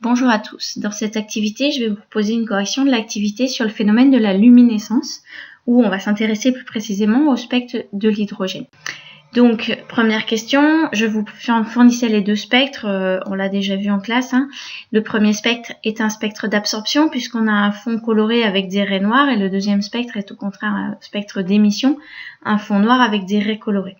Bonjour à tous. Dans cette activité, je vais vous proposer une correction de l'activité sur le phénomène de la luminescence, où on va s'intéresser plus précisément au spectre de l'hydrogène. Donc, première question, je vous fournissais les deux spectres, on l'a déjà vu en classe. Le premier spectre est un spectre d'absorption, puisqu'on a un fond coloré avec des raies noires, et le deuxième spectre est au contraire un spectre d'émission, un fond noir avec des raies colorées.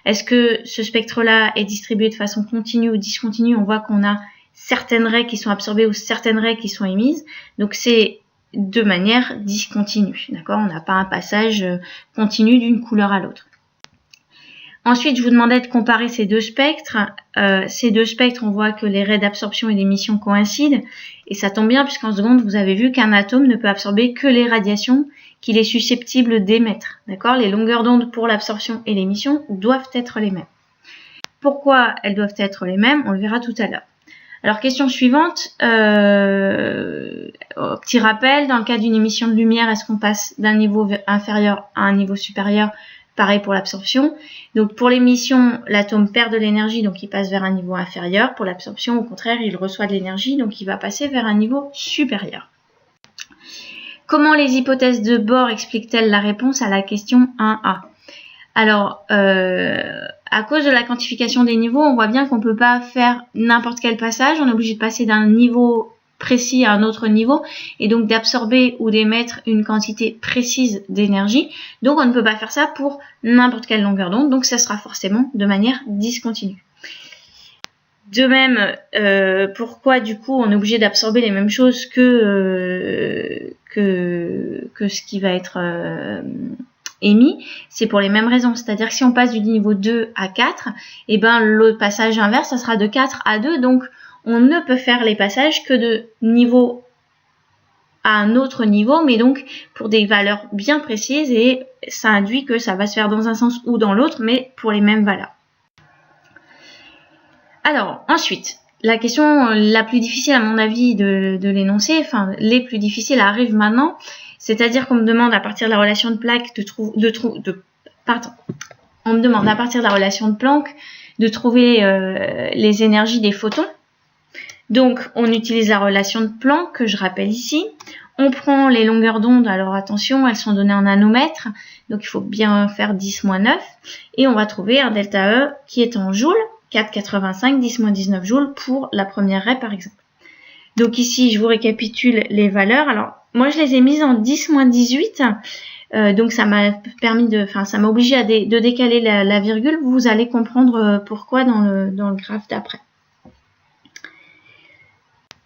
Est-ce que ce spectre-là est distribué de façon continue ou discontinue? On voit qu'on a certaines raies qui sont absorbées ou certaines raies qui sont émises. Donc c'est de manière discontinue, d'accord? On n'a pas un passage continu d'une couleur à l'autre. Ensuite, je vous demandais de comparer ces deux spectres. On voit que les raies d'absorption et d'émission coïncident. Et ça tombe bien puisqu'en seconde, vous avez vu qu'un atome ne peut absorber que les radiations qu'il est susceptible d'émettre, d'accord? Les longueurs d'onde pour l'absorption et l'émission doivent être les mêmes. Pourquoi elles doivent être les mêmes? On le verra tout à l'heure. Alors, question suivante, petit rappel, dans le cas d'une émission de lumière, est-ce qu'on passe d'un niveau inférieur à un niveau supérieur? Pareil pour l'absorption. Donc, pour l'émission, l'atome perd de l'énergie, donc il passe vers un niveau inférieur. Pour l'absorption, au contraire, il reçoit de l'énergie, donc il va passer vers un niveau supérieur. Comment les hypothèses de Bohr expliquent-elles la réponse à la question 1A? Alors, à cause de la quantification des niveaux, on voit bien qu'on ne peut pas faire n'importe quel passage. On est obligé de passer d'un niveau précis à un autre niveau et donc d'absorber ou d'émettre une quantité précise d'énergie. Donc, on ne peut pas faire ça pour n'importe quelle longueur d'onde. Donc, ça sera forcément de manière discontinue. De même, pourquoi du coup on est obligé d'absorber les mêmes choses que ce qui va être émis? C'est pour les mêmes raisons. C'est-à-dire que si on passe du niveau 2 à 4, et ben le passage inverse, ça sera de 4 à 2. Donc, on ne peut faire les passages que de niveau à un autre niveau, mais donc pour des valeurs bien précises, et ça induit que ça va se faire dans un sens ou dans l'autre, mais pour les mêmes valeurs. Alors, ensuite, la question la plus difficile à mon avis de l'énoncer, enfin les plus difficiles arrivent maintenant, c'est-à-dire qu'on me demande à partir de la relation de Planck on me demande à partir de la relation de Planck de trouver les énergies des photons. Donc, on utilise la relation de Planck que je rappelle ici. On prend les longueurs d'onde, alors attention, elles sont données en nanomètres, donc il faut bien faire 10-9, et on va trouver un delta E qui est en joules, 4,85, 10-19 joules pour la première raie par exemple. Donc ici, je vous récapitule les valeurs. Alors, moi je les ai mises en 10-18, donc ça m'a obligé de décaler la virgule. Vous allez comprendre pourquoi dans le graphe d'après.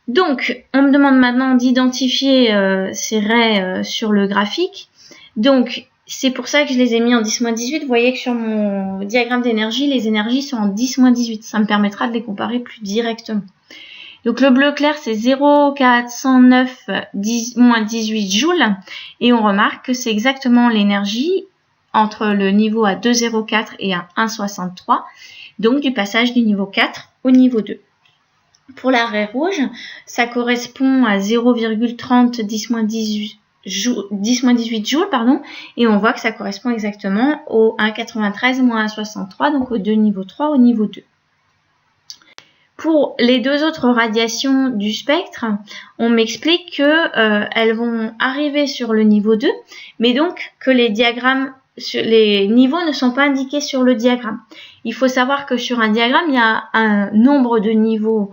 Donc, on me demande maintenant d'identifier ces raies sur le graphique. Donc, c'est pour ça que je les ai mis en 10-18. Vous voyez que sur mon diagramme d'énergie, les énergies sont en 10-18. Ça me permettra de les comparer plus directement. Donc, le bleu clair, c'est 0,409 -18 joules. Et on remarque que c'est exactement l'énergie entre le niveau à 2,04 et à 1,63. Donc, du passage du niveau 4 au niveau 2. Pour la raie rouge, ça correspond à 0,30 10-18 joules, et on voit que ça correspond exactement au 1,93 moins 1,63, donc au niveau 3 au niveau 2. Pour les deux autres radiations du spectre, on m'explique que elles vont arriver sur le niveau 2, mais donc que les niveaux ne sont pas indiqués sur le diagramme. Il faut savoir que sur un diagramme, il y a un nombre de niveaux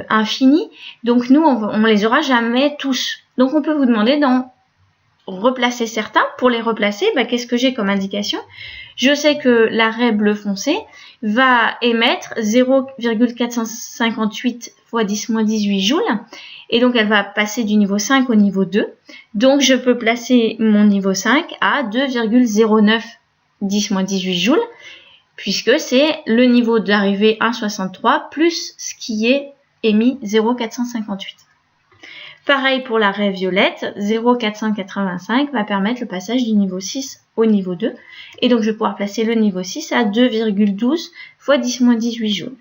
infini, donc nous, on les aura jamais tous. Donc, on peut vous demander d'en replacer certains. Pour les replacer, qu'est-ce que j'ai comme indication? Je sais que la raie bleu foncé va émettre 0,458 fois 10-18 joules, et donc elle va passer du niveau 5 au niveau 2. Donc, je peux placer mon niveau 5 à 2,09 10-18 joules, puisque c'est le niveau d'arrivée 1,63 plus ce qui est émis 0,458. Pareil pour la raie violette, 0,485 va permettre le passage du niveau 6 au niveau 2. Et donc, je vais pouvoir placer le niveau 6 à 2,12 fois 10-18 joules.